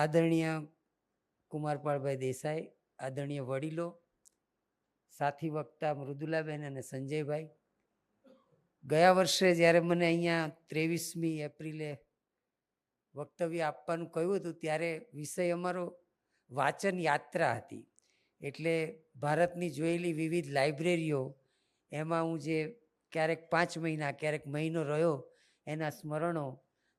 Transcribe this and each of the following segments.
આદરણીય કુમારપાળભાઈ દેસાઈ, આદરણીય વડીલો, સાથી વક્તા મૃદુલાબેન અને સંજયભાઈ, ગયા વર્ષે જ્યારે મને અહીંયા 23મી એપ્રિલે વક્તવ્ય આપવાનું કહ્યું હતું ત્યારે વિષય અમારો વાચન યાત્રા હતી. એટલે ભારતની જોયેલી વિવિધ લાઇબ્રેરીઓ, એમાં હું જે ક્યારેક 5 મહિના ક્યારેક મહિનો રહ્યો એના સ્મરણો,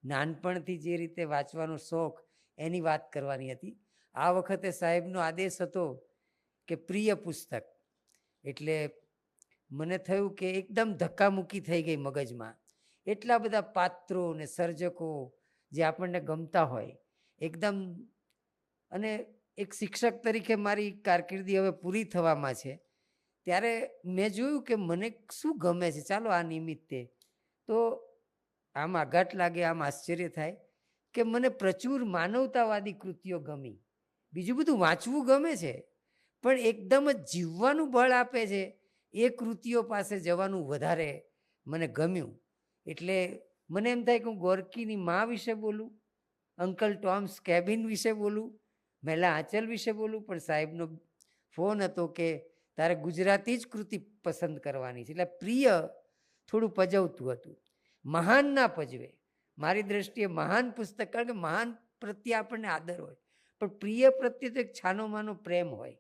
નાનપણથી જે રીતે વાંચવાનો શોખ એની વાત કરવાની હતી. આ વખતે સાહેબનો આદેશ હતો કે પ્રિય પુસ્તક, એટલે મને થયું કે એકદમ ધક્કામુક્કી થઈ ગઈ મગજમાં. એટલા બધા પાત્રો ને સર્જકો જે આપણને ગમતા હોય એકદમ. અને એક શિક્ષક તરીકે મારી કારકિર્દી હવે પૂરી થવામાં છે ત્યારે મેં જોયું કે મને શું ગમે છે. ચાલો આ નિમિત્તે તો આમ આઘાત લાગે, આમ આશ્ચર્ય થાય કે મને પ્રચુર માનવતાવાદી કૃતિઓ ગમી. બીજું બધું વાંચવું ગમે છે, પણ એકદમ જ જીવવાનું બળ આપે છે એ કૃતિઓ પાસે જવાનું વધારે મને ગમ્યું. એટલે મને એમ થાય કે હું ગોર્કીની મા વિશે બોલું, અંકલ ટોમ્સ કેબિન વિશે બોલું, મહિલા આંચલ વિશે બોલું, પણ સાહેબનો ફોન હતો કે તારે ગુજરાતી જ કૃતિ પસંદ કરવાની છે. એટલે પ્રિય થોડું પજવતું હતું. મહાન ના પજવે, મારી દ્રષ્ટિએ મહાન પુસ્તક, કારણ કે મહાન પ્રત્યે આપણને આદર હોય, પણ પ્રિય પ્રત્યે તો એક છાનો માનો પ્રેમ હોય.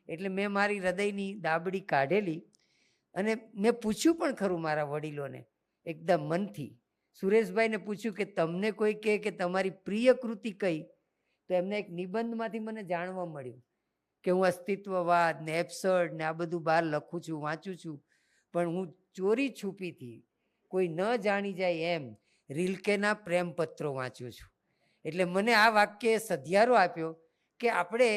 એટલે મેં મારી હૃદયની દાબડી કાઢેલી અને મેં પૂછ્યું પણ ખરું મારા વડીલોને એકદમ મનથી. સુરેશભાઈને પૂછ્યું કે તમને કોઈ કહે કે તમારી પ્રિય કૃતિ કઈ, તો એમને એક નિબંધમાંથી મને જાણવા મળ્યું કે હું અસ્તિત્વવાદ ને એબ્સર્ડ ને આ બધું બહાર લખું છું, વાંચું છું, પણ હું ચોરી છુપીથી કોઈ ન જાણી જાય એમ રિલ્કેના પ્રેમપત્રો વાંચું છું. એટલે મને આ વાક્યએ સધિયારો આપ્યો કે આપણે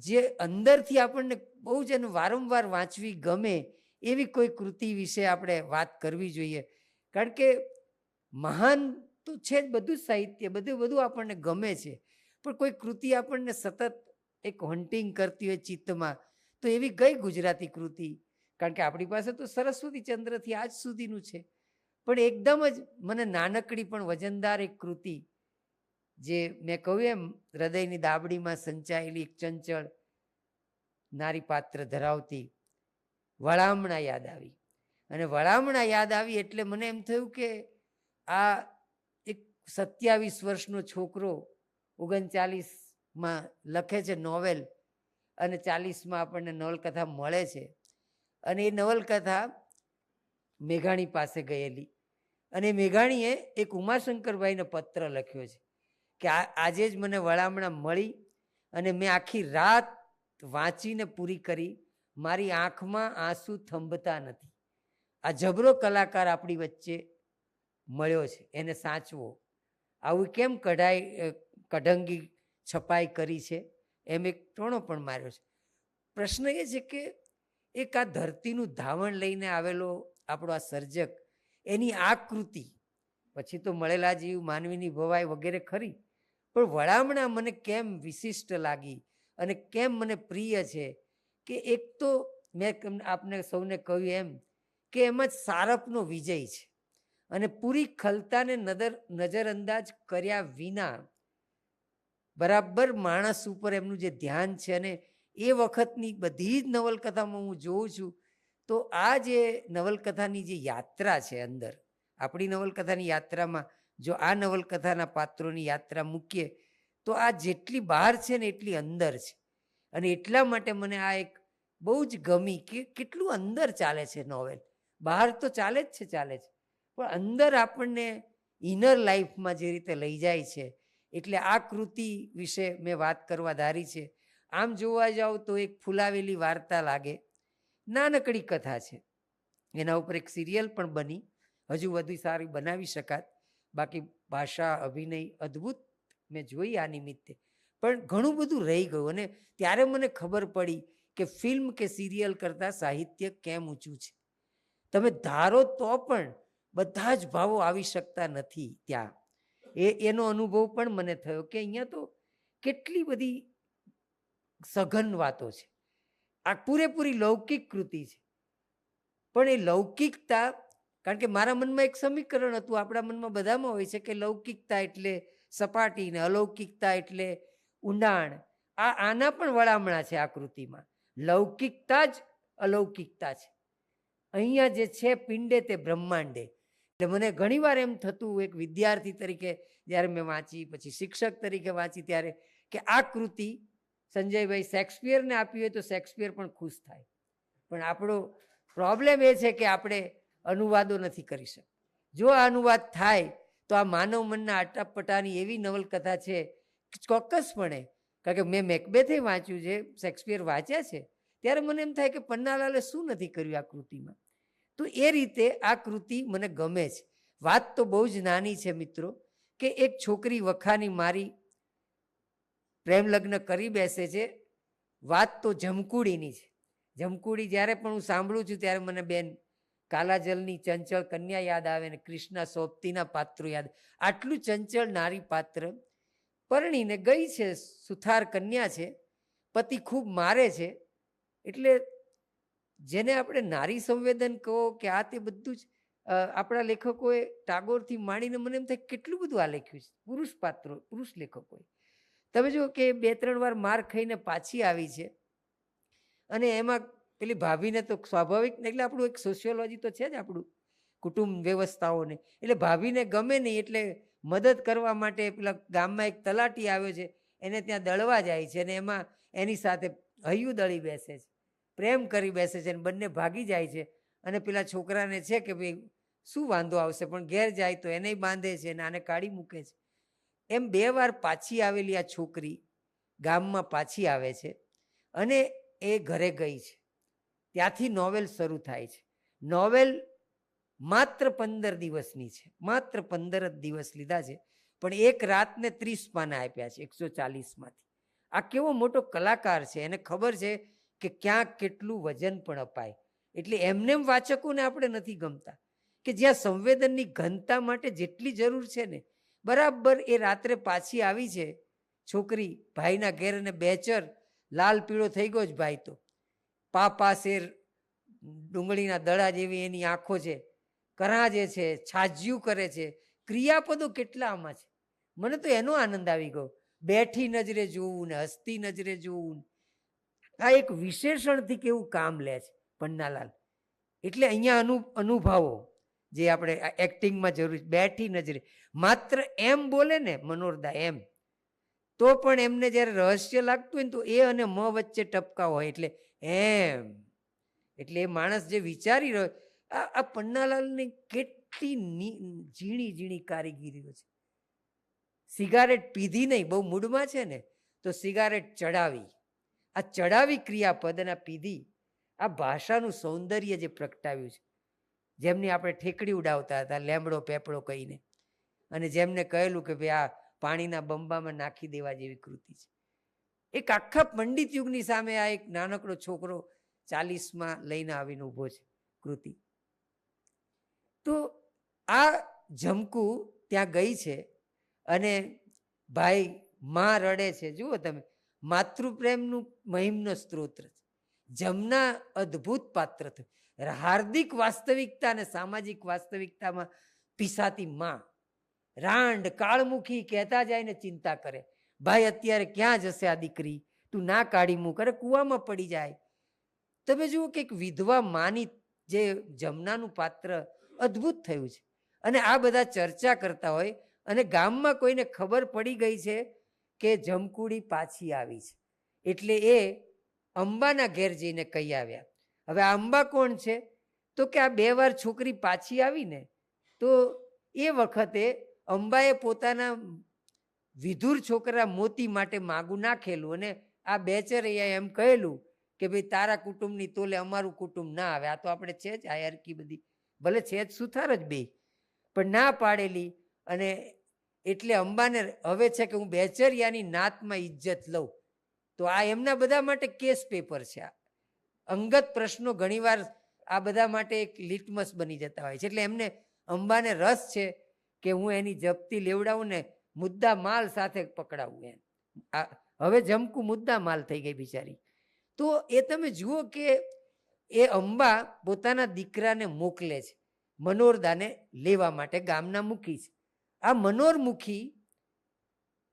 જે અંદરથી આપણને બહુ જ વારંવાર વાંચવી ગમે એવી કોઈ કૃતિ વિશે આપણે વાત કરવી જોઈએ. કારણ કે મહાન તો છે જ, બધું જ સાહિત્ય, બધું આપણને ગમે છે, પણ કોઈ કૃતિ આપણને સતત એક હોન્ટિંગ કરતી હોય ચિત્તમાં, તો એવી કઈ ગુજરાતી કૃતિ? કારણ કે આપણી પાસે તો સરસ્વતી ચંદ્રથી આજ સુધીનું છે, પણ એકદમ જ મને નાનકડી પણ વજનદાર એક કૃતિ, જે મેં કહ્યું એમ હૃદયની દાબડીમાં સંચાયેલી એક ચંચળ નારી પાત્ર ધરાવતી વળામણા યાદ આવી. અને વળામણા યાદ આવી એટલે મને એમ થયું કે આ એક 27 વર્ષનો છોકરો 39માં લખે છે નોવેલ, અને 40માં આપણને નવલકથા મળે છે. અને એ નવલકથા મેઘાણી પાસે ગયેલી, અને મેઘાણીએ એક ઉમાશંકરભાઈને પત્ર લખ્યો છે કે આજે જ મને વળામણા મળી અને મેં આખી રાત વાંચીને પૂરી કરી, મારી આંખમાં આંસુ થંભતા નથી. આ જબરો કલાકાર આપણી વચ્ચે મળ્યો છે, એને સાચવો. આવું કેમ કઢંગી છપાઈ કરી છે, એમ એક ટોણો પણ માર્યો છે. પ્રશ્ન એ છે કે એક આ ધરતીનું ધાવણ લઈને આવેલો આપણો આ સર્જક, એની આ કૃતિ પછી તો મળેલા જીવ, માનવીની ભવાઈ વગેરે ખરી, પણ વળામણા મને કેમ વિશિષ્ટ લાગી અને કેમ મને પ્રિય છે કે એક તો મેં આપને સૌને કહ્યું એમ કે એમાં જ સારપનો વિજય છે, અને પૂરી ખલતાને નજરઅંદાજ કર્યા વિના બરાબર માણસ ઉપર એમનું જે ધ્યાન છે. અને એ વખતની બધી જ નવલકથામાં હું જોઉં છું તો આ જે નવલકથાની જે યાત્રા છે અંદર, આપણી નવલકથાની યાત્રામાં જો આ નવલકથાના પાત્રોની યાત્રા મૂકીએ તો આ જેટલી બહાર છે ને એટલી અંદર છે. અને એટલા માટે મને આ એક બહુ જ ગમી કે કેટલું અંદર ચાલે છે નોવેલ. બહાર તો ચાલે જ છે, પણ અંદર આપણને ઇનર લાઈફમાં જે રીતે લઈ જાય છે, એટલે આ કૃતિ વિશે મેં વાત કરવા ધારી છે. આમ જોવા જાવ તો એક ફૂલાવેલી વાર્તા લાગે, નાનકડી કથા છે, એના ઉપર એક સિરિયલ પણ બની, હજુ વધુ સારી બનાવી શકાત. બાકી ભાષા, અભિનય અદ્ભુત મેં જોઈ આ નિમિત્તે, પણ ઘણું બધું રહી ગયું. અને ત્યારે મને ખબર પડી કે ફિલ્મ કે સિરિયલ કરતાં સાહિત્ય કેમ ઊંચું છે. તમે ધારો તો પણ બધા જ ભાવો આવી શકતા નથી ત્યાં. એનો અનુભવ પણ મને થયો કે અહીંયા તો કેટલી બધી સઘન વાતો છે. આ પૂરેપૂરી લૌકિક કૃતિ છે, પણ એ લૌકિકતા, કારણ કે મારા મનમાં એક સમીકરણ હતું, આપણા મનમાં બધામાં હોય છે કે લૌકિકતા એટલે સપાટી ને અલૌકિકતા એટલે ઊંડાણ. આના પણ વળામણા છે આ કૃતિમાં. લૌકિકતા જ અલૌકિકતા છે. અહીંયા જે છે પિંડે તે બ્રહ્માંડે. એટલે મને ઘણીવાર એમ થતું એક વિદ્યાર્થી તરીકે જ્યારે મેં વાંચી, પછી શિક્ષક તરીકે વાંચી ત્યારે, કે આ કૃતિ સંજયભાઈ શેક્સપિયરને આપી હોય તો શેક્સપિયર પણ ખુશ થાય. પણ આપણો પ્રોબ્લેમ એ છે કે આપણે અનુવાદો નથી કરી શકતા. જો આ અનુવાદ થાય તો આ માનવ મનના આટાપટાની એવી નવલકથા છે ચોક્કસપણે. કારણ કે મેં મેકબેથે વાંચ્યું છે, શેક્સપિયર વાંચ્યા છે, ત્યારે મને એમ થાય કે પન્નાલાલે શું નથી કર્યું આ કૃતિમાં. તો એ રીતે આ કૃતિ મને ગમે છે. વાત તો બહુ જ નાની છે મિત્રો, કે એક છોકરી વખાની મારી પ્રેમ લગ્ન કરી બેસે છે. વાત તો જમકુડીની છે. જમકુડી જ્યારે પણ હું સાંભળું છું ત્યારે મને બેન કાલાજલની ચંચળ કન્યા યાદ આવે ને કૃષ્ણા સોબતીના પાત્રો યાદ. આટલું ચંચળ નારી પાત્ર પરણીને ગઈ છે, સુથાર કન્યા છે, પતિ ખૂબ મારે છે. એટલે જેને આપણે નારી સંવેદન કહો કે આ તે બધું જ આપણા લેખકોએ ટાગોરથી માંડીને મને એમ થાય કેટલું બધું આ લખ્યું છે. પુરુષ પાત્રો, પુરુષ લેખકોએ. તમે જુઓ કે 2-3 વાર માર ખાઈને પાછી આવી છે, અને એમાં પેલી ભાભીને તો સ્વાભાવિક, એટલે આપણું એક સોશિયોલોજી તો છે જ આપણું કુટુંબ વ્યવસ્થાઓને, એટલે ભાભીને ગમે નહીં એટલે મદદ કરવા માટે પેલા ગામમાં એક તલાટી આવ્યો છે એને ત્યાં દળવા જાય છે, અને એમાં એની સાથે હૈયું દળી બેસે છે, પ્રેમ કરી બેસે છે, અને બંને ભાગી જાય છે. અને પેલા છોકરાને છે કે ભાઈ શું વાંધો આવશે, પણ ઘેર જાય તો એને બાંધે છે અને આને કાઢી મૂકે છે. એમ 2 વાર પાછી આવેલી આ છોકરી ગામમાં પાછી આવે છે અને એ ઘરે ગઈ છે. ત્યાંથી નોવેલ શરૂ થાય છે. નોવેલ માત્ર 15 દિવસની છે, માત્ર 15 જ દિવસ લીધા છે, પણ એક રાતને 30 પાના આપ્યા છે 140માંથી. આ કેવો મોટો કલાકાર છે, એને ખબર છે કે ક્યાંક કેટલું વજન પણ અપાય. એટલે એમને વાચકોને આપણે નથી ગમતા, કે જ્યાં સંવેદનની ઘનતા માટે જેટલી જરૂર છે ને, બરાબર એ રાત્રે પાછી આવી છે છોકરી ભાઈના ઘેર, અને બેચર લાલ પીળો થઈ ગયો જ ભાઈ તો. શેર ડુંગળીના દડા જેવી એની આંખો છે, કરાજે છે, છાજ્યું કરે છે, ક્રિયાપદો કેટલા આમાં છે. મને તો એનો આનંદ આવી ગયો. બેઠી નજરે જોવું ને હસતી નજરે જોવું, આ એક વિશેષણથી કેવું કામ લે છે પન્નાલાલ. એટલે અહીંયા અનુભવો જે આપણે એક્ટિંગમાં જરૂર છે. બેઠી નજરે માત્ર એમ બોલે ને મનોરદા એમ, તો પણ એમને જ્યારે રહસ્ય લાગતું હોય ને તો એ અને મ વચ્ચે ટપકા હોય, એટલે એમ. એટલે એ માણસ જે વિચારી રહ્યો, આ પન્નાલાલની કેટલી ઝીણી ઝીણી કારીગીરીઓ છે. સિગારેટ પીધી નહીં, બહુ મૂડમાં છે ને તો સિગારેટ ચડાવી, આ ચડાવી ક્રિયાપદ અને પીધી, આ ભાષાનું સૌંદર્ય જે પ્રગટાવ્યું છે. જેમની આપણે ઠેકડી ઉડાવતા હતા લેમડો પેપડો કહીને, અને જેમને કહેલું કે ભાઈ આ પાણીના બંબામાં નાખી દેવા જેવી કૃતિ છે. એક આખા પંડિત યુગની સામે આ એક નાનકડો છોકરો 40માં લઈને આવીને ઊભો છે કૃતિ. તો આ જમકુ ત્યાં ગઈ છે અને ભાઈ માં રડે છે. જુઓ તમે, માતૃપ્રેમનું મહિમનો સ્ત્રોત છે. જમના અદ્ભુત પાત્ર થયું. હાર્દિક વાસ્તવિકતા અને સામાજિક વાસ્તવિકતામાં પીસાતી માં, રાંડ કાળમુખી, કહેતા જાય ને ચિંતા કરે, ભાઈ અત્યારે ક્યાં જશે આ દીકરી, તું ના કાઢી મૂક, અરે કૂવામાં પડી જાય. તમે જુઓ કે એક વિધવા માની જે જમનાનું પાત્ર અદ્ભુત થયું છે. અને આ બધા ચર્ચા કરતા હોય, અને ગામમાં કોઈને ખબર પડી ગઈ છે કે જમકુડી પાછી આવી છે, એટલે એ અંબાના ઘેર જઈને કહી આવ્યા. હવે આ અંબા કોણ છે? તો કે આ 2 વાર છોકરી પાછી આવી ને, તો એ વખતે અંબાએ પોતાના વિધુર છોકરા મોતી માટે માગું નાખેલું, અને આ બેચરૈયા એમ કહેલું કે ભાઈ તારા કુટુંબની તોલે અમારું કુટુંબ ના આવે. આ તો આપણે છે જ આ હરકી બધી, ભલે છે જ સુથાર જ બે, પણ ના પાડેલી. અને એટલે અંબાને હવે છે કે હું બેચરિયાની નાતમાં ઇજ્જત લઉં. તો આ એમના બધા માટે કેસ પેપર છે. આ અંગત પ્રશ્નો ઘણીવાર આ બધા માટે એક લિટમસ બની જતા હોય છે. એટલે એમને અંબાને રસ છે કે હું એની જપ્તી લેવડાવું ને મુદ્દા માલ સાથે પકડાવું એમ. હવે જમકુ મુદ્દા માલ થઈ ગઈ બિચારી. તો એ તમે જુઓ કે એ અંબા પોતાના દીકરાને મોકલે છે મનોરદાને લેવા માટે, ગામના મુખી છે. આ મનોરમુખી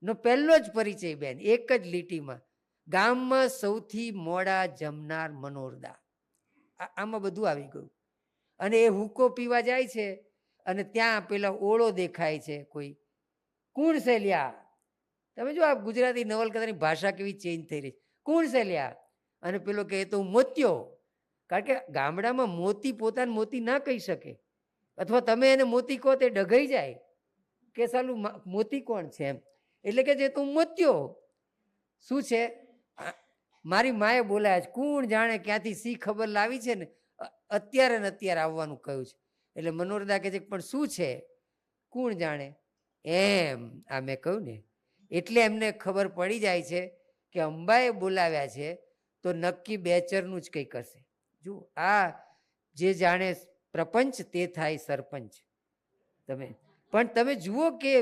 નો પહેલો જ પરિચય બેન, એક જ લીટીમાં, ગામમાં સૌથી મોડા જમનાર મનોરદા. આમાં બધું આવી ગયું. અને એ હુક્કો પીવા જાય છે અને ત્યાં પેલા ઓળો દેખાય છે કોઈ, કોણ છે લ્યા? તમે જો આ ગુજરાતી નવલકથાની ભાષા કેવી ચેન્જ થઈ રહી, કોણ છે લ્યા? અને પેલો કહે તો હું મોત્યો. કારણ કે ગામડામાં મોતી પોતાને મોતી ના કહી શકે, અથવા તમે એને મોતી કહો તે ડઘાઈ જાય કે સાલું મોતી કોણ છે એમ. એટલે કે જે તું મોત્યો શું છે, મારી માએ બોલાયા છે, કોણ જાણે ક્યાંથી સી ખબર લાવી છે ને અત્યારે ને અત્યારે આવવાનું કહ્યું છે. એટલે મનોરદા કહે છે પણ શું છે, કોણ જાણે એમ. આ મેં કહ્યું ને એટલે એમને ખબર પડી જાય છે કે અંબાએ બોલાવ્યા છે તો નક્કી બેચરનું જ કંઈ કરશે. જુઓ, આ જે જાણે પ્રપંચ તે થાય સરપંચ. તમે પણ તમે જુઓ કે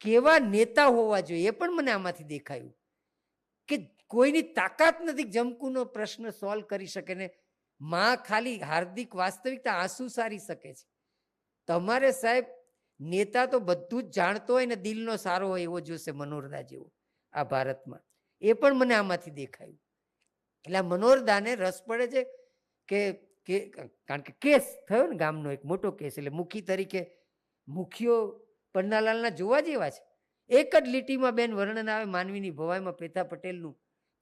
કેવા નેતા હોવા જોઈએ, એ પણ મને આમાંથી દેખાયું કે કોઈની તાકાત નથી જમકુનો પ્રશ્ન સોલ્વ કરી શકે ને માં ખાલી હાર્દિક વાસ્તવિકતા આંસુ સારી શકે છે. તમારે સાહેબ નેતા તો બધું જ જાણતો હોય ને દિલનો સારો હોય એવો જોશે મનોરદા જેવો આ ભારતમાં. એ પણ મને આમાંથી દેખાયું. એટલે આ મનોરદાને રસ પડે છે કે કારણ કે કેસ થયો ને ગામનો એક મોટો કેસ, એટલે મુખી તરીકે મુખીઓ પન્નાલાલના જોવા જેવા છે. એક જ લીટીમાં બેન વર્ણન આવે માનવીની ભવાઈમાં પેથા પટેલનું,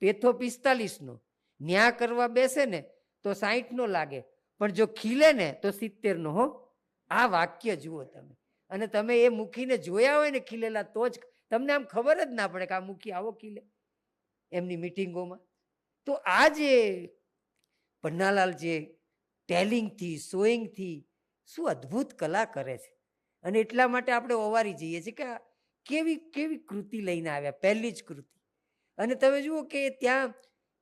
પેથો 45નો, ન્યા કરવા બેસે ને તો 60નો લાગે, પણ જો ખીલે ને તો 70નો. હો, આ વાક્ય જુઓ તમે. અને તમે એ મુખીને જોયા હોય ને ખીલેલા તો જ તમને આમ ખબર જ ના પડે કે આ મુખી આવો ખીલે એમની મિટિંગોમાં. તો આ જે પન્નાલાલ જે ટેલિંગથી શોઈંગથી શું અદ્ભુત કલા કરે છે. અને એટલા માટે આપણે ઓવારી જઈએ છીએ કે કેવી કેવી કૃતિ લઈને આવ્યા, પહેલી જ કૃતિ. અને તમે જુઓ કે ત્યાં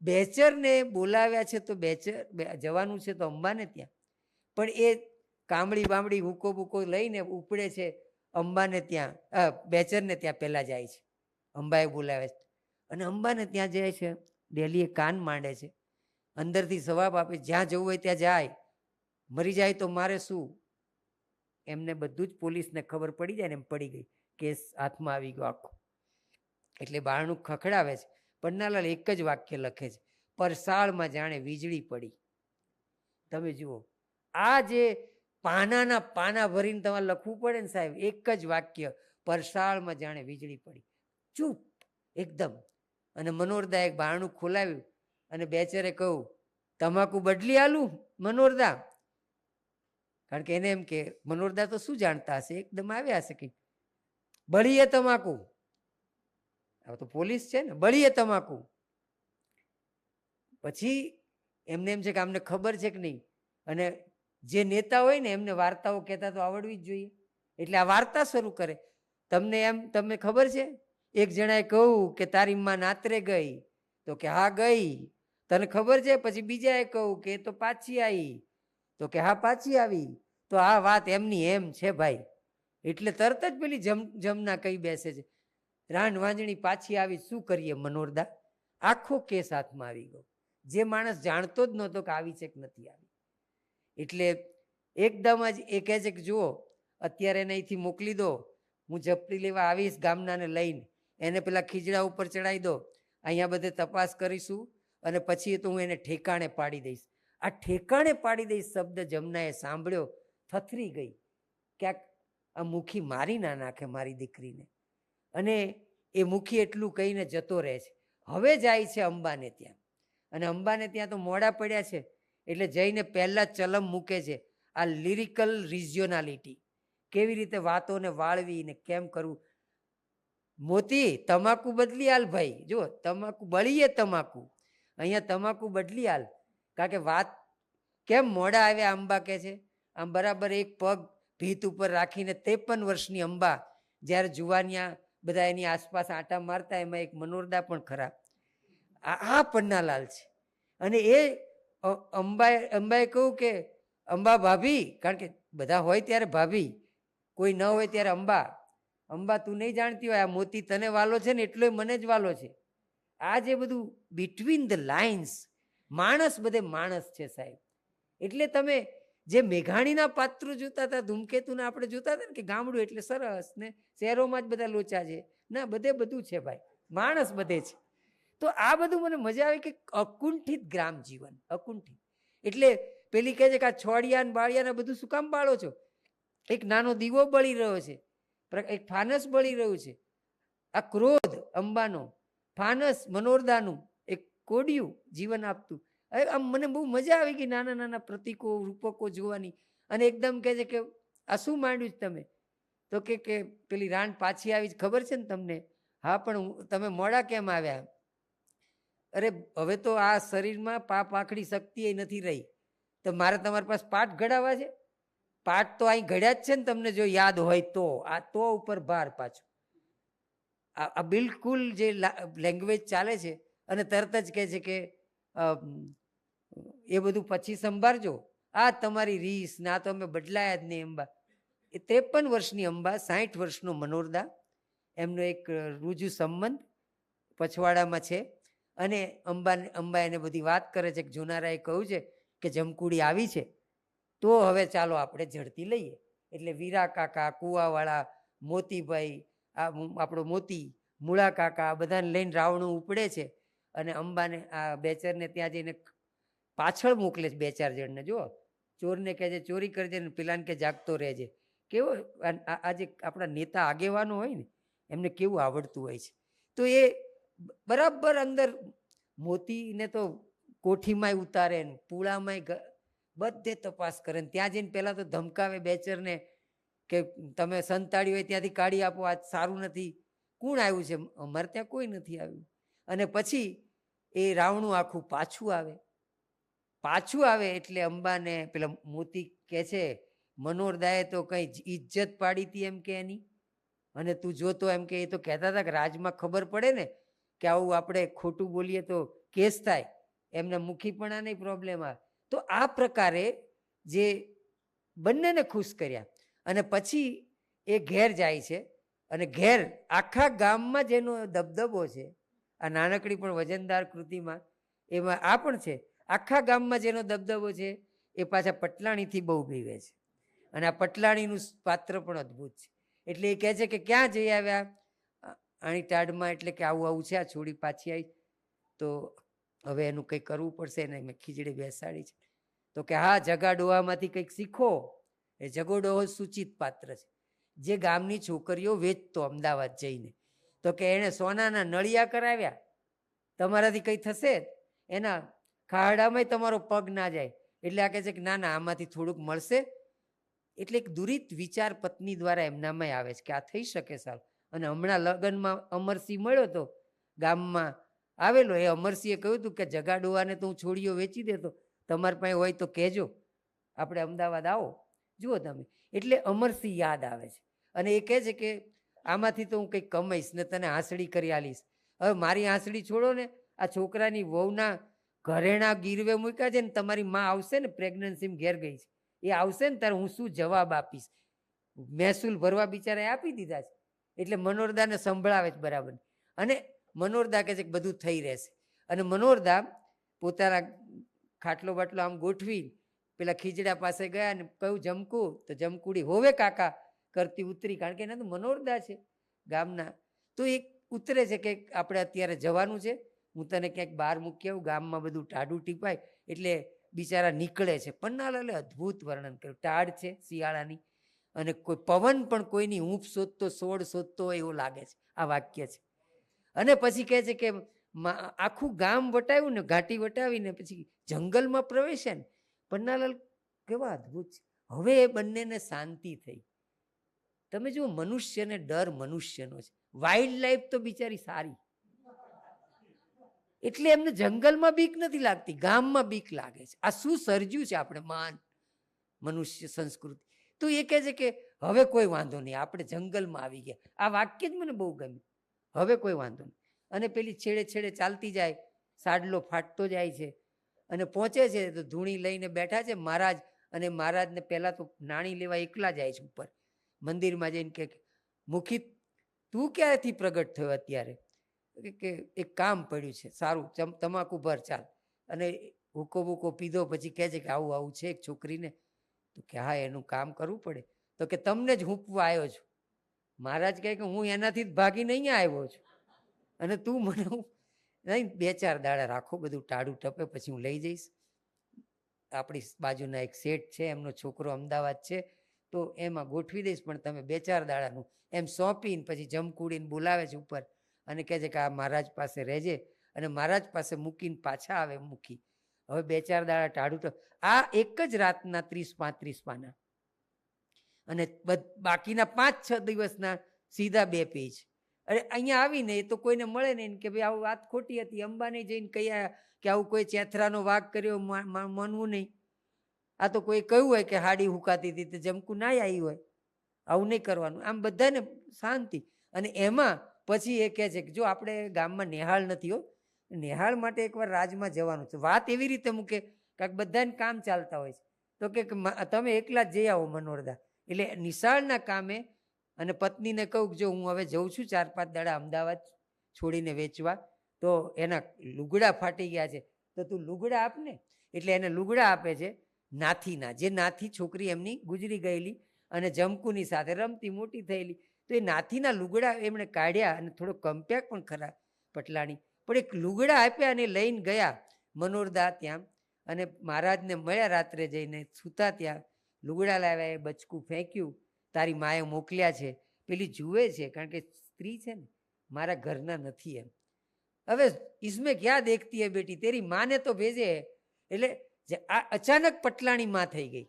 બેચરને બોલાવ્યા છે તો બેચર જવાનું છે તો અંબાને ત્યાં, પણ એ કામળી બામળી હુકો બુકો લઈને ઉપડે છે અંબાને ત્યાં, બેચરને ત્યાં પહેલા જાય છે. અંબાએ બોલાવે છે અને અંબાને ત્યાં જાય છે, ડેલીએ કાન માંડે છે, અંદરથી જવાબ આપે જ્યાં જવું હોય ત્યાં જાય, મરી જાય તો મારે શું. એમને બધું જ પોલીસને ખબર પડી જાય ને એમ પડી ગઈ, કેસ હાથમાં આવી ગયો આખો. એટલે બારણું ખખડાવે છે. પન્નાલાલ એક જ વાક્ય લખે છે, પરસાળમાં જાણે વીજળી પડી. તમે જુઓ, આ જે પાનાના પાના ભરીને તમારે લખવું પડે ને સાહેબ, એક જ વાક્ય, પરસાળમાં જાણે વીજળી પડી. ચૂપ એકદમ. અને મનોરદા એક બારણું ખોલાવ્યું અને બેચરે કહ્યું તમાકુ બદલી આલું મનોરદા. કારણ કે એને એમ કે મનોરદા તો શું જાણતા હશે, એકદમ આવ્યા હશે કે બળીએ તમાકુ. હવે તો પોલીસ છે ને, બળીએ તમાકુ. પછી એમને એમ છે કે આમને ખબર છે કે નહીં. અને જે નેતા હોય ને એમને વાર્તાઓ કહેતા તો આવડવી જ જોઈએ. એટલે આ વાર્તા શરૂ કરે. તમને ખબર છે, એક જણાએ કહ્યું કે તારી માં નાતરે ગઈ, તો કે હા ગઈ. તને ખબર છે? પછી બીજાએ કહ્યું કે તો પાછી આવી, તો કે હા પાછી આવી. તો આ વાત એમની એમ છે ભાઈ. એટલે તરત જ પેલી જમના કઈ બેસે છે, રાંડ વાંજણી પાછી આવી, શું કરીએ મનોરદા. આખો કેસ હાથમાં આવી ગયો. જે માણસ જાણતો જ નહોતો કે આવી છે કે નથી આવી. એટલે એકદમ જ એ કહે છે કે જુઓ અત્યારે એને અહીંથી મોકલી દો, હું જપ્તી લેવા આવીશ ગામનાને લઈને, એને પેલા ખીજડા ઉપર ચડાવી દો, અહીંયા બધે તપાસ કરીશું અને પછી તો હું એને ઠેકાણે પાડી દઈશ. આ ઠેકાણે પાડી દઈશ શબ્દ જમનાએ સાંભળ્યો, થથરી ગઈ. ક્યાંક આ મુખી મારી ના નાખે મારી દીકરીને. અને એ મુખી એટલું કહીને જતો રહે છે. હવે જાય છે અંબાને ત્યાં, અને અંબાને ત્યાં તો મોડા પડ્યા છે એટલે જઈને પહેલા ચલમ મૂકે છે આ લિરિકલ રિજિયોનાલિટી, કેવી રીતે વાતોને વાળવી ને કેમ કરવું. મોતી તમાકુ બદલી હાલ ભાઈ, જો તમાકુ બળીએ તમાકુ, અહીંયા તમાકુ બદલી હાલ. કારણ કે વાત કેમ મોડા આવ્યા અંબા કહે છે. આમ બરાબર એક પગ ભીત ઉપર રાખીને 53 વર્ષની અંબા જ્યારે જુવાનિયા બધા એની આસપાસ આંટા મારતા, એમાં એક મનોરદા પણ ખરા. આ પન્નાલાલ છે. અને એ અંબાએ કહ્યું કે અંબા ભાભી, કારણ કે બધા હોય ત્યારે ભાભી, કોઈ ન હોય ત્યારે અંબા. અંબા તું નહીં જાણતી હોય, આ મોતી તને વાલો છે ને એટલો મને જ વાલો છે. આ જે બધું બિટવીન ધ લાઇન્સ, માણસ બધે માણસ છે સાહેબ. એટલે તમે જે મેઘાણીના પાત્રો જોતા હતા, ધૂમકેતુના આપણે જોતા હતા ને કે ગામડું એટલે સરસ ને શહેરોમાં જ બધા લોચા છે, ના, બધે બધું છે ભાઈ, માણસ બધે છે. તો આ બધું મને મજા આવે કે અકુંઠિત ગ્રામ જીવન, અકુંઠિત. એટલે પેલી કહે છે કે આ છોડિયા ને બાળિયા ને બધું શું કામ બાળો છો? એક નાનો દીવો બળી રહ્યો છે, એક ફાનસ બળી રહ્યું છે. આ ક્રોધ અંબાનો, ફાનસ મનોરદાનું, એક કોડિયું જીવન આપતું. આમ મને બહુ મજા આવી ગઈ નાના નાના પ્રતીકો રૂપકો જોવાની. અને એકદમ કહે છે કે આ શું માંડ્યું છે તમે? તો કે પેલી રાણ પાછી આવી ખબર છે ને તમને? હા, પણ તમે મોડા કેમ આવ્યા? અરે હવે તો આ શરીરમાં પાપ આખડી શક્તિ એ નથી રહી, તો મારે તમારી પાસે પાઠ ઘડાવવા છે? પાઠ તો અહીં ઘડ્યા જ છે ને, તમને જો યાદ હોય તો. આ તો ઉપર ભાર પાછો. આ બિલકુલ જે લેંગ્વેજ ચાલે છે, અને તરત જ કહે છે કે એ બધું પછી સંભાળજો, આ તમારી રીસ ના તો અમે બદલાયા જ નહીં. અંબા એ 53 વર્ષની અંબા, 60 વર્ષનો મનોરદા, એમનો એક રૂજુ સંબંધ પછવાડામાં છે. અને અંબા એને બધી વાત કરે છે કે જોનારાએ કહ્યું છે કે જમકુડી આવી છે, તો હવે ચાલો આપણે ઝડપી લઈએ. એટલે વીરા કાકા, કુવાવાળા, મોતીભાઈ, આપણો મોતી, મૂળા કાકા, બધાને લઈને રાવણું ઉપડે છે. અને અંબાને આ બેચરને ત્યાં જઈને પાછળ મોકલે છે. 2-4 જણને. જો ચોરને કહે છે ચોરી કરજે, ને પેલાને કે જાગતો રહેજે. કેવો આજે આપણા નેતા આગેવાનો હોય ને, એમને કેવું આવડતું હોય છે. તો એ બરાબર અંદર મોતીને તો કોઠીમાંય ઉતારે ને પૂળામાંય બધે તપાસ કરે. ત્યાં જઈને પહેલા તો ધમકાવે બેચરને કે તમે સંતાડી હોય ત્યાંથી કાઢી આપો, આ સારું નથી. કોણ આવ્યું છે? અમારે ત્યાં કોઈ નથી આવ્યું. અને પછી એ રાવણું આખું પાછું આવે એટલે અંબાને પેલા મોતી કહે છે મનોરદાએ તો કઈ ઇજ્જત પાડી હતી એમ કે એની. અને તું જોતો એમ કે એ તો કહેતા હતા કે રાજમાં ખબર પડે ને કે આવું આપણે ખોટું બોલીએ તો કેસ થાય, એમના મુખીપણા નહીં પ્રોબ્લેમ આવે. તો આ પ્રકારે જે બંનેને ખુશ કર્યા. અને પછી એ ઘેર જાય છે. અને ઘેર આખા ગામમાં જેનો દબદબો છે, આ નાનકડી પણ વજનદાર કૃતિમાં એમાં આ પણ છે. આખા ગામમાં જેનો દબદબો છે એ પાછા પટલાણીથી બહુ બીવે છે. અને આ પટલાણીનું પાત્ર પણ અદ્ભુત છે. એટલે એ કહે છે કે ક્યાં જઈ આવ્યા? આણી ટાઢમાં. એટલે કે આવું આવું છે, આ છોડી પાછી આવી, તો હવે એનું કંઈક કરવું પડશે ને મેં ખીચડી બેસાડી છે. તો કે હા, જગા ડોહામાંથી કંઈક શીખો. એ જગો ડોહો સૂચિત પાત્ર છે, જે ગામની છોકરીઓ વેચતો અમદાવાદ જઈને. તો કે એણે સોનાના નળિયા કરાવ્યા, તમારાથી કંઈ થશે? એના ખાડામાં તમારો પગ ના જાય. એટલે આ કહે છે કે ના ના, આમાંથી થોડુંક મળશે. એટલે એક દુરિત વિચાર પત્ની દ્વારા એમનામાં આવે છે કે આ થઈ શકે સારું. અને હમણાં લગ્નમાં અમરસિંહ મળ્યો તો ગામમાં આવેલો, એ અમરસિંહે કહ્યું હતું કે જગા ડોહાને તો હું છોડીઓ વેચી દેતો, તમારી પાસે હોય તો કહેજો, આપણે અમદાવાદ આવો, જુઓ તમે. એટલે અમરસિંહ યાદ આવે છે. અને એ કહે છે કે આમાંથી તો હું કંઈક કમાઈશ ને તને હાંસડી કરી આલીશ. હવે મારી હાંસડી છોડો ને, આ છોકરાની વહુના ઘરેણા ગીરવે મૂક્યા છે ને, તમારી માં આવશે ને, પ્રેગ્નન્સીમાં ઘેર ગઈ છે, એ આવશે ને ત્યારે હું શું જવાબ આપીશ? મહેસૂલ ભરવા બિચારા આપી દીધા છે. એટલે મનોરદાને સંભળાવે છે બરાબર. અને મનોરદા કહે છે કે બધું થઈ રહેશે. અને મનોરદા પોતાના ખાટલો બાટલો આમ ગોઠવી પેલા ખીજડા પાસે ગયા ને કહ્યું જમકુ, તો જમકુડી હોવે કાકા કરતી ઉતરી. કારણ કે એના તો મનોરદા છે ગામના. તો એક ઉતરે છે કે આપણે અત્યારે જવાનું છે, હું તને ક્યાંક બહાર મૂકી આવું, ગામમાં બધું ટાઢું ટીપાય. એટલે બિચારા નીકળે છે. પન્નાલાલે અદ્ભુત વર્ણન કર્યું. ટાઢ છે શિયાળાની, અને કોઈ પવન પણ કોઈની ઊંફ શોધતો, સોળ શોધતો હોય એવું લાગે છે. આ વાક્ય છે. અને પછી કહે છે કે આખું ગામ વટાવ્યું ને, ઘાટી વટાવીને પછી જંગલમાં પ્રવેશ્યા ને. પન્નાલાલ કેવા અદ્ભુત છે. હવે એ બંનેને શાંતિ થઈ. તમે જુઓ, મનુષ્યને ડર મનુષ્યનો છે, વાઇલ્ડ લાઈફ તો બિચારી સારી. એટલે એમને જંગલમાં બીક નથી લાગતી, ગામમાં બીક લાગે છે. આ શું સર્જ્યું છે આપણે મહાન મનુષ્ય સંસ્કૃતિ. તો એ કહે છે કે હવે કોઈ વાંધો નહીં, આપણે જંગલમાં આવી ગયા. આ વાક્ય જ મને બહુ ગમ્યું, હવે કોઈ વાંધો નહીં. અને પેલી છેડે છેડે ચાલતી જાય, સાડલો ફાટતો જાય છે. અને પહોંચે છે તો ધૂણી લઈને બેઠા છે મહારાજ. અને મહારાજને પહેલા તો નાણી લેવા એકલા જાય છે ઉપર મંદિરમાં જઈને. કે મુખી, તું ક્યાંથી પ્રગટ થયો અત્યારે? કે એક કામ પડ્યું છે, સારું તમાકુ ભર ચાલ. અને હુકો બુકો પીધો પછી કહે છે કે આવું આવું છે એક છોકરીને. તો કે હા, એનું કામ કરવું પડે. તો કે તમને જ હૂંપવા આવ્યો છું. મહારાજ કહે કે હું એનાથી જ ભાગીને અહીંયા આવ્યો છું અને તું મને નહીં 2-4 દાડા રાખો, બધું ટાળું ટપે પછી હું લઈ જઈશ. આપણી બાજુના એક શેઠ છે, એમનો છોકરો અમદાવાદ છે, તો એમાં ગોઠવી દઈશ, પણ તમે 2-4 દાડાનું એમ સોંપીને પછી જમકુડીને બોલાવે છે ઉપર અને કહે છે કે આ મહારાજ પાસે રહેજે, અને મહારાજ પાસે મૂકીને પાછા આવે મૂકી. હવે 2-4 દાડા ટાળું તો આ એક જ રાતના 30-35 પાના અને બાકીના 5-6 દિવસના સીધા 2 પેજ. અરે અહીંયા આવીને એ તો કોઈને મળે નહીં કે ભાઈ આવું વાત ખોટી હતી, અંબાને જઈને કહ્યા કે આવું કોઈ ચેથરાનો વાઘ કર્યો, માનવું નહીં. આ તો કોઈ કહ્યું હોય કે હાડી હુકાતી હતી તો જમકુ ના આવી હોય, આવું નહીં કરવાનું. આમ બધાને શાંતિ. અને એમાં પછી એ કહે છે કે જો આપણે ગામમાં નેહાળ નથી હો, નેહાળ માટે એકવાર રાજમાં જવાનું છે. વાત એવી રીતે મૂકે કે બધાને કામ ચાલતા હોય છે, તો કે તમે એકલા જ જઈ આવો મનોરદા. એટલે નિશાળના કામે અને પત્નીને કહું કે જો હું હવે જઉં છું 4-5 દાડા અમદાવાદ છોડીને વેચવા, તો એના લુગડા ફાટી ગયા છે તો તું લુગડા આપને. એટલે એને લુગડા આપે છે નાથીના, જે નાથી છોકરી એમની ગુજરી ગયેલી અને જમકુની સાથે રમતી મોટી થયેલી, તો એ નાથીના લુગડા એમણે કાઢ્યા અને થોડો કંપ્યા પણ ખરા પટલાણી, પણ એક લુગડા આપ્યા અને લઈને ગયા મનોરદા ત્યાં. અને મહારાજને મળ્યા રાત્રે જઈને, સૂતા ત્યાં લુગડા લાવ્યા, એ બચકું ફેંક્યું, તારી માએ મોકલ્યા છે. પેલી જુએ છે કારણ કે સ્ત્રી છે ને, મારા ઘરના નથી એમ. હવે ઇસમે ક્યાં દેખતી હે બેટી, તેરી માને તો ભેજે. એટલે આ અચાનક પટલાણી માં થઈ ગઈ.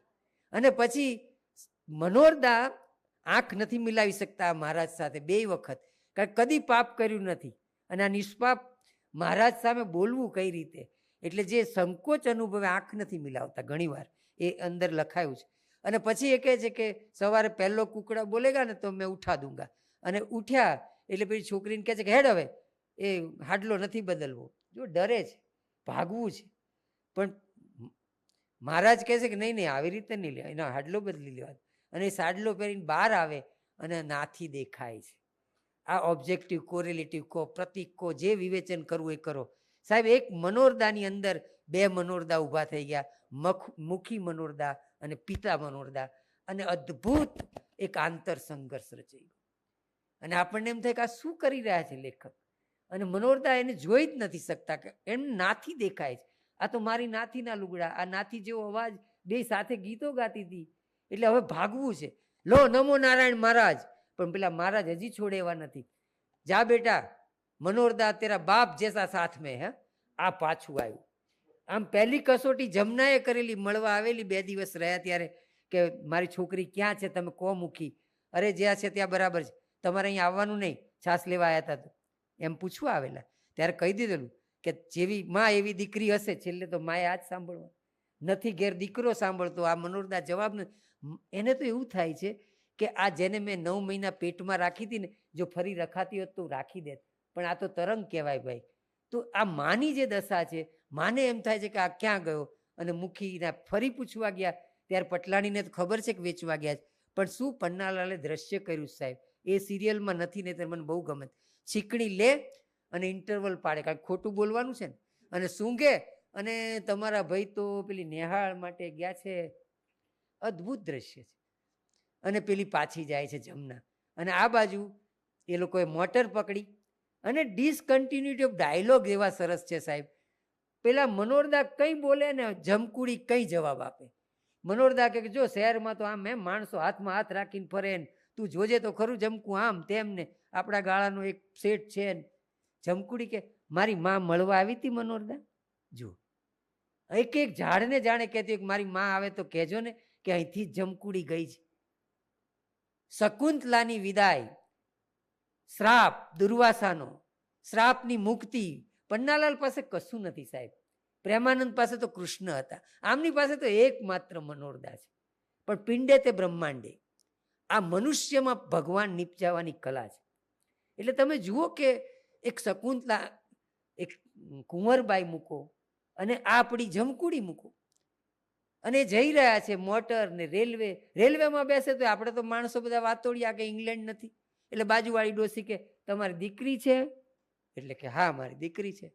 અને પછી મનોરદા આંખ નથી મિલાવી શકતા મહારાજ સાથે 2 વખત, કારણ કદી પાપ કર્યું નથી અને આ નિષ્પાપ મહારાજ સામે બોલવું કઈ રીતે, એટલે જે સંકોચ અનુભવે આંખ નથી મિલાવતા ઘણીવાર, એ અંદર લખાયું છે. અને પછી એ કહે છે કે સવારે પહેલો કુકડા બોલેગા ને તો મેં ઉઠા દૂંગા. અને ઉઠ્યા એટલે પેલી છોકરીને કહે છે કે હેડ હવે એ હાડલો નથી બદલવો. જો ડરે છે, ભાગવું છે, પણ મહારાજ કહે છે કે નહીં નહીં આવી રીતે નહીં લેવા, એનો હાડલો બદલી લેવા. અને એ સાડલો પહેરીને બહાર આવે અને નાથી દેખાય છે. આ ઓબ્જેક્ટિવ, કોરિલેટિવ કહો, પ્રતિક કહો, જે વિવેચન કરવું એ કરો. સાહેબ એક મનોરદાની અંદર 2 મનોરદા ઊભા થઈ ગયા, મુખી મનોરદા અને પિતા મનોરદા, અને અદ્ભુત એક આંતર સંઘર્ષ રચાઈ. અને આપણને એમ થાય કે આ શું કરી રહ્યા છે લેખક, અને મનોરદા એને જોઈ જ નથી શકતા કે એમ નાથી દેખાય છે. આ તો મારી નાથીના લુગડા, આ નાથી જેવો અવાજ, 2 સાથે ગીતો ગાતી હતી, એટલે હવે ભાગવું છે. લો નમો નારાયણ મહારાજ, પણ પેલા મહારાજ હજી છોડે એવા નથી. જા બેટા મનોરદા, તેરા બાપ જેસા સાથ મેં હે. આ પાછું આવ્યું. આમ પહેલી કસોટી જમનાએ કરેલી, મળવા આવેલી 2 દિવસ રહ્યા ત્યારે કે મારી છોકરી ક્યાં છે, તમે કહો મૂકી. અરે જ્યાં છે ત્યાં બરાબર છે, તમારે અહીં આવવાનું નહીં, છાસ લેવા આવ્યા હતા તો એમ પૂછવા આવેલા. ત્યારે કહી દીધેલું કે જેવી માં એવી દીકરી હશે, છેલ્લે તો માએ આ જ સાંભળવા. નથી ઘેર દીકરો સાંભળતો, આ મનોરદા જવાબ નથી. એને તો એવું થાય છે કે આ જેને મેં 9 મહિના પેટમાં રાખી હતી ને, જો ફરી રખાતી હોત તો રાખી દેત, પણ આ તો તરંગ કહેવાય ભાઈ. તો આ માની જે દશા છે, માને એમ થાય છે કે આ ક્યાં ગયો, અને મુખીને ફરી પૂછવા ગયા ત્યારે પટલાણીને તો ખબર છે કે વેચવા ગયા છે, પણ શું પન્નાલાલે દ્રશ્ય કર્યું સાહેબ, એ સિરિયલમાં નથી, ને મને બહુ ગમે. છીકણી લે અને ઇન્ટરવલ પાડે, કારણ ખોટું બોલવાનું છે ને, અને સૂંઘે, અને તમારા ભાઈ તો પેલી નેહાળ માટે ગયા છે. અદ્ભુત દ્રશ્ય છે. અને પેલી પાછી જાય છે જમના, અને આ બાજુ એ લોકોએ મોટર પકડી, અને ડિસકન્ટિન્યુટી ઓફ ડાયલોગ એવા સરસ છે સાહેબ. પેલા મનોરદા કંઈ બોલે ને જમકુડી કંઈ જવાબ આપે. મનોરદા કે જો શહેરમાં તો આમ એમ માણસો હાથમાં હાથ રાખીને ફરે ને, તું જોજે તો ખરું જમકું આમ તેમ ને, આપણા ગાળાનો એક શેઠ છે ને. જમકુડી કે મારી માં મળવા આવી હતી મનોરદા. જો એક એક ઝાડને જાણે કહેતી હોય કે મારી માં આવે તો કહેજો ને કે અહીંથી જમકુડી ગઈ છે. શકુંતલાની વિદાય, શ્રાપ, દુર્વાસાનો શ્રાપની મુક્તિ. પન્નાલાલ પાસે કશું નથી સાહેબ. પ્રેમાનંદ પાસે તો કૃષ્ણ હતા, આમની પાસે તો એકમાત્ર મનોરદા છે, પણ પિંડે તે બ્રહ્માંડે. આ મનુષ્યમાં ભગવાન નિપજાવાની કલા છે. એટલે તમે જુઓ કે એક શકુંતલા, એક કુંવરબાઈ મૂકો, અને આ આપણી જમકુડી મૂકો, અને જઈ રહ્યા છે મોટર ને રેલવે. રેલવેમાં બેસે તો આપણે તો માણસો બધા વાતોડિયા કે ઇંગ્લેન્ડ નથી, એટલે બાજુવાળી ડોસી કે તમારી દીકરી છે, એટલે કે હા મારી દીકરી છે.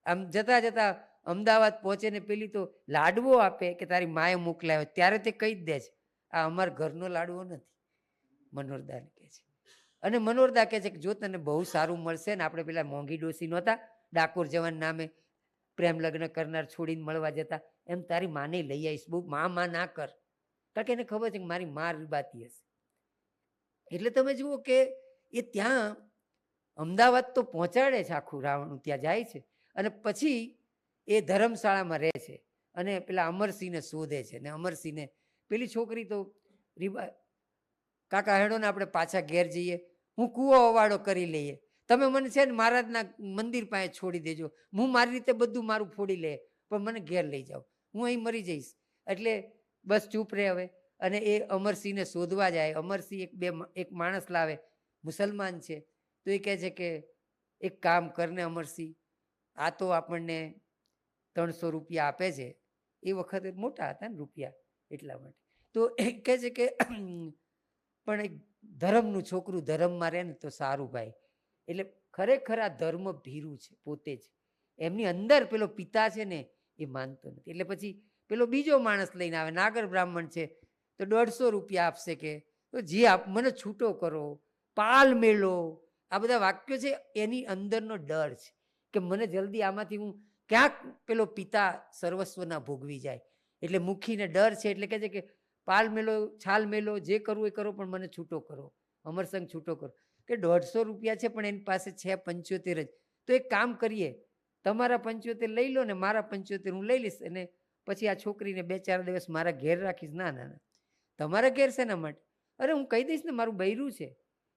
આમ જતા જતા અમદાવાદ પહોંચે ને પેલી તો લાડવો આપે કે તારી માએ મોકલાવ્યો, ત્યારે તે કહી જ દે છે આ અમારા ઘરનો લાડવો નથી, મનોરદાને કહે છે. અને મનોરદા કહે છે કે જો તને બહુ સારું મળશે ને, આપણે પેલા મોંઘી ડોસી નહોતા ડાકોર જવાન નામે પ્રેમ લગ્ન કરનાર છોડીને મળવા જતા, એમ તારી માને લઈ આવીશ. બહુ માં ના કર, કારણ કે એને ખબર છે કે મારી માં રીબાતી હશે. એટલે તમે જુઓ કે એ ત્યાં અમદાવાદ તો પહોંચાડે છે, આખું રાવણ ત્યાં જાય છે, અને પછી એ ધર્મશાળામાં રહે છે અને પેલા અમરસિંહને શોધે છે. ને અમરસિંહને પેલી છોકરી તો રીબા, કાકા હેડો ને આપણે પાછા ઘેર જઈએ, હું કૂવો અવાડો કરી લઈએ, તમે મને છે ને મહારાજના મંદિર પાસે છોડી દેજો, હું મારી રીતે બધું મારું ફોડી લે, પણ મને ઘેર લઈ જાઓ, હું અહીં મરી જઈશ. એટલે બસ ચૂપ રહે હવે. અને એ અમરસિંહને શોધવા જાય. અમરસિંહ એક માણસ લાવે, મુસલમાન છે. તો એ કહે છે કે એક કામ કરને અમરસિંહ, આ તો આપણને 300 રૂપિયા આપે છે. એ વખતે મોટા હતા ને રૂપિયા, એટલા માટે. તો એ કહે છે કે પણ એક ધર્મનું છોકરું ધર્મમાં રહે ને તો સારું ભાઈ. એટલે ખરેખર આ ધર્મ ભીરું છે પોતે જ, એમની અંદર પેલો પિતા છે ને એ માનતો નથી. એટલે પછી પેલો બીજો માણસ લઈને આવે, નાગર બ્રાહ્મણ છે, તો 150 રૂપિયા આપશે કે તો જે આપ મને છૂટો કરો, પાલ મેળો, આ બધા વાક્યો છે. એની અંદરનો ડર છે કે મને જલ્દી આમાંથી હું ક્યાંક પેલો પિતા સર્વસ્વના ભોગવી જાય. એટલે મુખીને ડર છે, એટલે કહે છે કે પાલ મેલો, છાલ મેલો, જે કરવું એ કરો, પણ મને છૂટો કરો, અમરસંગ છૂટો કરો. કે 150 રૂપિયા છે પણ એની પાસે છે 75 જ. તો એક કામ કરીએ, તમારા 75 લઈ લો ને મારા 75 હું લઈ લઈશ, અને પછી આ છોકરીને 2-4 દિવસ મારા ઘેર રાખીશ. ના ના ના, તમારા ઘેર શેના માટે? અરે હું કહી દઈશ ને મારું બૈરું છે.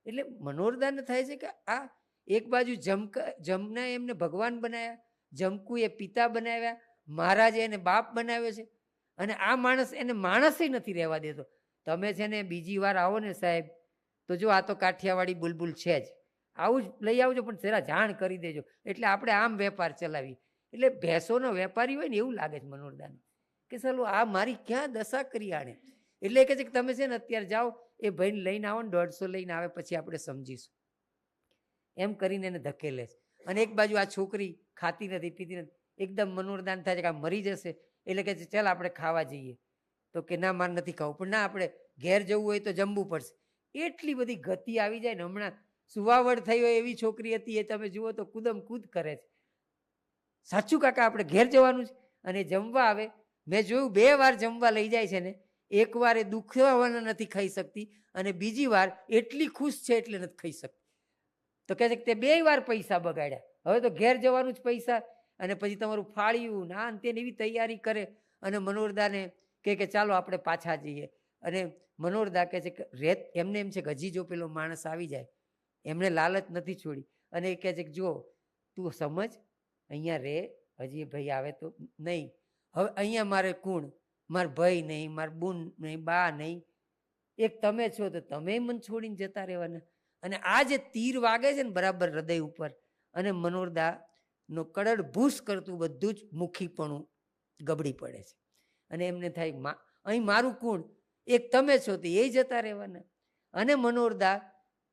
એટલે મનોરદાન થાય છે કે આ એક બાજુ જમના એમને ભગવાન બનાવ્યા, જમકુ એ પિતા બનાવ્યા, મહારાજે એને બાપ બનાવ્યો છે, અને આ માણસ એને માણસે નથી રહેવા દેતો. તમે છે ને બીજી વાર આવો ને સાહેબ, તો જો આ તો કાઠિયાવાડી બુલબુલ છે જ, આવું જ લઈ આવજો, પણ જરા જાણ કરી દેજો. એટલે આપણે આમ વેપાર ચલાવી. એટલે ભેંસોનો વેપારી હોય ને એવું લાગે છે મનોરદાન, કે ચાલો આ મારી ક્યાં દશા કરી આણે. એટલે કહે છે કે તમે છે ને અત્યારે જાઓ, એ ભાઈને લઈને આવો ને, 150 લઈને આવે, પછી આપણે સમજીશું. એમ કરીને એને ધકેલે છે. અને એક બાજુ આ છોકરી ખાતી નથી, પીતી નથી. એકદમ મનોરદાન થાય છે કે આ મરી જશે. એટલે કહે છે ચાલ આપણે ખાવા જઈએ. તો કે ના, મારે નથી ખાવું. પણ ના, આપણે ઘેર જવું હોય તો જમવું પડશે. એટલી બધી ગતિ આવી જાય ને. હમણાં સુવાવડ થઈ હોય એવી છોકરી હતી, એ તમે જુઓ તો કૂદમ કૂદ કરે છે. સાચું કાકા, આપણે ઘેર જવાનું છે. અને જમવા આવે, મેં જોયું 2 વાર જમવા લઈ જાય છે ને, એક વાર એ દુખવાના નથી ખાઈ શકતી, અને બીજી વાર એટલી ખુશ છે એટલે નથી ખાઈ શકતી. તો કહે છે કે તે 2 વાર પૈસા બગાડ્યા, હવે તો ઘેર જવાનું જ પૈસા, અને પછી તમારું ફાળ્યું ના અંતે એવી તૈયારી કરે. અને મનોરદાને કહે કે ચાલો આપણે પાછા જઈએ. અને મનોરદા કહે છે કે રેત એમને એમ છે કે હજી જો પેલો માણસ આવી જાય, એમને લાલચ નથી છોડી. અને એ કહે છે કે જો તું સમજ, અહીંયા રે, હજી ભાઈ આવે તો નહીં. હવે અહીંયા મારે કોણ? મારા ભાઈ નહીં, મારા બૂન નહીં, બા નહીં, એક તમે છો, તો તમે મને છોડીને જતા રહેવાના. અને આ જે તીર વાગે છે ને બરાબર હૃદય ઉપર, અને મનોરદાનો કડડ ભૂસ કરતું બધું જ મુખીપણું ગબડી પડે છે. અને એમને થાય અહીં મારું કોણ? એક તમે છો, તો એ જતા રહેવાના. અને મનોરદા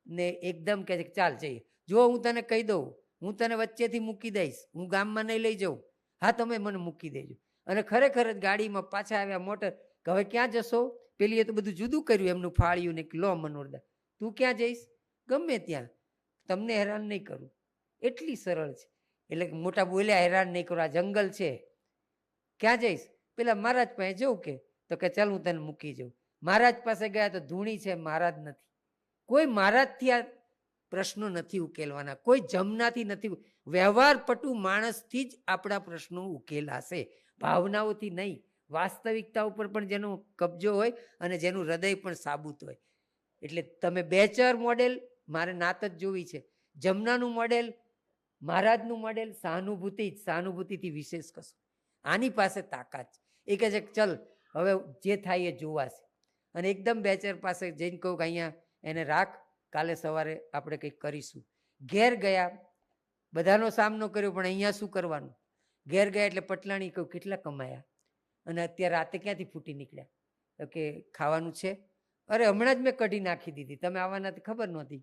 ને એકદમ કહે છે કે ચાલ જઈએ. જો હું તને કહી દઉં, હું તને વચ્ચેથી મૂકી દઈશ, હું ગામમાં નહીં લઈ જાઉં. હા, તમે મને મૂકી દેજો. અને ખરેખર જ ગાડીમાં પાછા આવ્યા મોટર, કે હવે ક્યાં જશો? પેલી એ તો બધું જુદું કર્યું, એમનું ફાળ્યું ને. લો મનોરદા, તું ક્યાં જઈશ? ગમે ત્યાં, તમને હેરાન નહીં કરું. એટલી સરળ છે. એટલે મોટા બોલ્યા હેરાન નહીં કરો, આ જંગલ છે. ક્યાં જઈશ? પેલા મહારાજ પાસે જવું કે? તો કે ચાલ હું તને મૂકી જાઉં. મહારાજ પાસે ગયા તો ધૂણી છે, મહારાજ નથી. કોઈ મહારાજથી આ પ્રશ્નો નથી ઉકેલવાના, કોઈ જમનાથી નથી. વ્યવહાર પટુ માણસથી જ આપણા પ્રશ્નો ઉકેલાશે, ભાવનાઓથી નહીં. વાસ્તવિકતા ઉપર પણ જેનો કબજો હોય અને જેનું હૃદય પણ સાબુત હોય. એટલે તમે બેચર મોડેલ મારે નાત જ જોવી છે. જમનાનું મોડેલ, મહારાજનું મોડેલ, સહાનુભૂતિ જ, સહાનુભૂતિથી વિશેષ કશું. આની પાસે તાકાત છે. એ કહે છે કે ચલ હવે જે થાય એ જોવાશે. અને એકદમ બેચર પાસે જઈને કહું કે અહીંયા એને રાખ, કાલે સવારે આપણે કંઈક કરીશું. ઘેર ગયા, બધાનો સામનો કર્યો, પણ અહીંયા શું કરવાનું? ઘેર ગયા એટલે પટલાણી કહું કેટલા કમાયા, અને અત્યારે રાતે ક્યાંથી ફૂટી નીકળ્યા? તો કે ખાવાનું છે. અરે હમણાં જ મેં કઢી નાખી દીધી, તમે આવવાના ખબર નહોતી.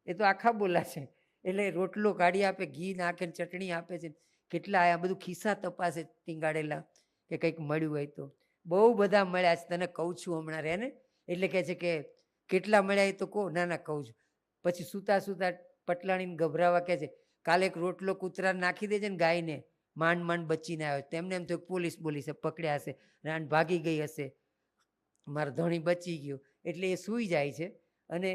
એ તો આખા બોલા છે. એટલે રોટલો કાઢી આપે, ઘી નાખે, ચટણી આપે છે. કેટલા આયા, બધું ખિસ્સા તપાસે ટીંગાડેલા કે કંઈક મળ્યું હોય તો. બહુ બધા મળ્યા છે, તને કહું છું હમણાં રહે ને. એટલે કહે છે કે કેટલા મળ્યા એ તો કહો. ના ના કહું છું. પછી સૂતા સૂતા પટલાણીને ગભરાવા કહે છે, કાલે એક રોટલો કૂતરાને નાખી દેજે ને ગાયને, માંડ માંડ બચીને આવ્યો. તેમને એમ થયું પોલીસ બોલીસે પકડ્યા હશે, રાન ભાગી ગઈ હશે, મારો ધણી બચી ગયો. એટલે એ સૂઈ જાય છે અને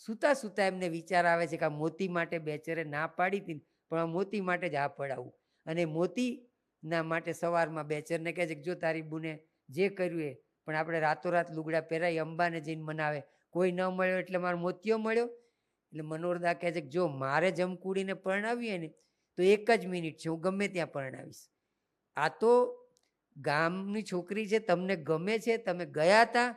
સૂતા સૂતા એમને વિચાર આવે છે કે આ મોતી માટે બેચરે ના પાડી હતી, પણ આ મોતી માટે જ આ પડાવું. અને મોતીના માટે સવારમાં બેચરને કહે છે કે જો તારી બુને જે કર્યું એ, પણ આપણે રાતોરાત લુગડા પહેરાઈ અંબાને જઈને મનાવે, કોઈ ન મળ્યો એટલે મારો મોતિયો મળ્યો. એટલે મનોરદા કહે છે કે જો મારે જમકુડીને પરણાવીએ ને તો 1 જ મિનિટ છે, હું ગમે ત્યાં પરણાવીશ. આ તો ગામની છોકરી છે, તમને ગમે છે, તમે ગયા હતા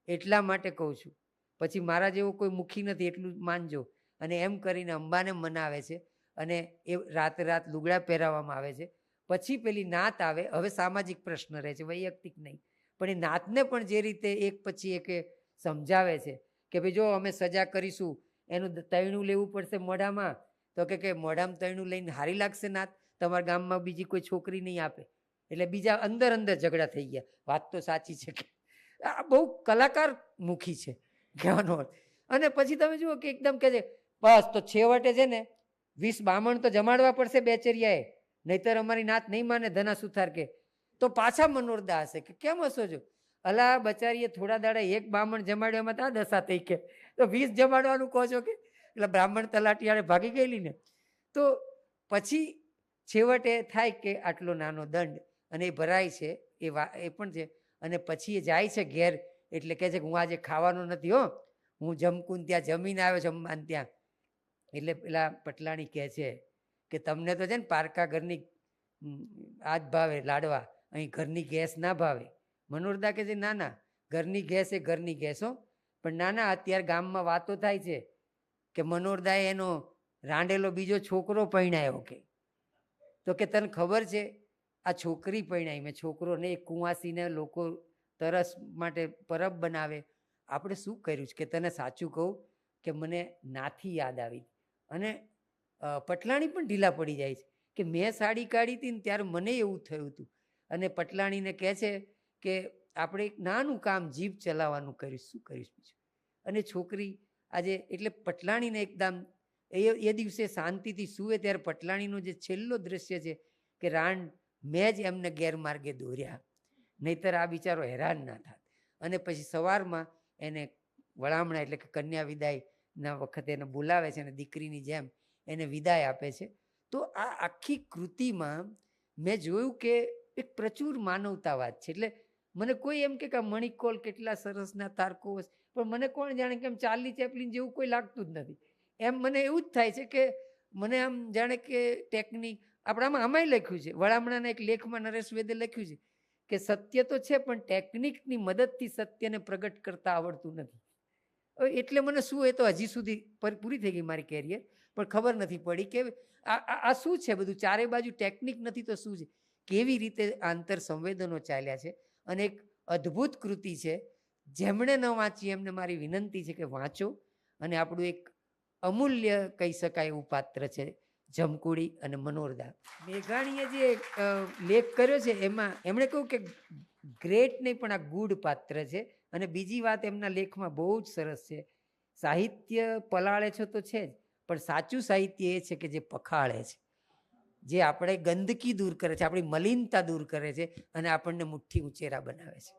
એટલા માટે કહું છું, પછી મારા જેવો કોઈ મુખી નથી એટલું માનજો. અને એમ કરીને અંબાને મનાવે છે અને એ રાતે રાત લુગડા પહેરાવવામાં આવે છે. પછી પેલી નાત આવે. હવે સામાજિક પ્રશ્ન રહે છે, વૈયક્તિક નહીં, પણ એ નાતને પણ જે રીતે એક પછી એક સમજાવે છે કે ભાઈ જો અમે સજા કરીશું, એનું તૈણું લેવું પડશે મોઢામાં, તો કે મોઢામાં તૈણું લઈને હારી લાગશે નાત, તમારા ગામમાં બીજી કોઈ છોકરી નહીં આપે. એટલે બીજા અંદર અંદર ઝઘડા થઈ ગયા. વાત તો સાચી છે કે આ બહુ કલાકાર મુખી છે કહેવાનો અર્થ. અને પછી તમે જુઓ કે એકદમ કહે છે બસ તો છેવટે છે ને 20 બામણ તો જમાડવા પડશે બેચરિયાએ, નહીતર અમારી નાત નહીં માને. ધના સુથાર કે તો પાછા મનોરદા હશે કે કેમ હશો છો, અલા બચારીએ થોડા દાડા 1 બામણ જમાડ્યો એમાં તા દશા થઈ કે તો 20 જમાડવાનું કહો છો કે. એટલે બ્રાહ્મણ તલાટીયાળે ભાગી ગયેલી ને. તો પછી છેવટે થાય કે આટલો નાનો દંડ અને એ ભરાય છે, એ પણ છે. અને પછી એ જાય છે ઘેર, એટલે કહે છે કે હું આજે ખાવાનો નથી હો, હું જમકુન ત્યાં જમીને આવ્યો જમવાન ત્યાં. એટલે પેલા પટલાણી કહે છે કે તમને તો છે ને પારકા ઘરની આ જ ભાવે લાડવા, અહીં ઘરની ગેસ ના ભાવે. મનોરદા કહે છે ના ના, ઘરની ગેસ એ ઘરની ગેસ હો, પણ ના ના અત્યારે ગામમાં વાતો થાય છે કે મનોરદાએ એનો રાંડેલો બીજો છોકરો પરણાયો. કે તો કે તને ખબર છે આ છોકરી પરણાઈ, મેં છોકરો ને એક કુંવાસીને લોકો તરસ માટે પરબ બનાવે, આપણે શું કર્યું છે કે તને સાચું કહું કે મને નાથી યાદ આવી. અને પટલાણી પણ ઢીલા પડી જાય છે કે મેં સાડી કાઢી હતી ને ત્યારે મને એવું થયું હતું. અને પટલાણીને કહે છે કે આપણે એક નાનું કામ જીભ ચલાવવાનું કરીશ, શું કરીશ બીજું. અને છોકરી આજે એટલે પટલાણીને એકદમ એ દિવસે શાંતિથી સૂવે ત્યારે પટલાણીનું જે છેલ્લો દ્રશ્ય છે કે રાણ મેં જ એમને ગેરમાર્ગે દોર્યા, નહીતર આ બિચારો હેરાન ના થાત. અને પછી સવારમાં એને વળામણા એટલે કે કન્યા વિદાયના વખતે એને બોલાવે છે અને દીકરીની જેમ એને વિદાય આપે છે. તો આ આખી કૃતિમાં મેં જોયું કે એક પ્રચુર માનવતાવાદ છે. એટલે મને કોઈ એમ કે મણિકોલ કેટલા સરસના તારકો, પણ મને કોણ જાણે કે ચાર્લી ચેપ્લિન જેવું કોઈ લાગતું જ નથી. એમ મને એવું જ થાય છે કે મને આમ જાણે કે ટેકનિક આપણામાં આમાંય લખ્યું છે, વળામણાના એક લેખમાં નરેશ વેદે લખ્યું છે કે સત્ય તો છે પણ ટેકનિકની મદદથી સત્યને પ્રગટ કરતા આવડતું નથી. એટલે મને શું, એ તો હજી સુધી પૂરી થઈ ગઈ મારી કેરિયર, પણ ખબર નથી પડી કે આ શું છે બધું. ચારે બાજુ ટેકનિક નથી તો શું છે, કેવી રીતે આંતર સંવેદનો ચાલ્યા છે. અને એક અદ્ભુત કૃતિ છે. જેમણે ન વાંચી એમને મારી વિનંતી છે કે વાંચો. અને આપણું એક અમૂલ્ય કહી શકાય એવું પાત્ર છે જમકુડી અને મનોરદા. મેઘાણીએ જે લેખ કર્યો છે એમાં એમણે કહ્યું કે ગ્રેટ નહીં પણ આ ગુડ પાત્ર છે. અને બીજી વાત એમના લેખમાં બહુ જ સરસ છે, સાહિત્ય પલાળે છે તો છે જ, પણ સાચું સાહિત્ય એ છે કે જે પખાળે છે, જે આપણે ગંદકી દૂર કરે છે, આપણી મલિનતા દૂર કરે છે અને આપણને મુઠ્ઠી ઉચેરા બનાવે છે.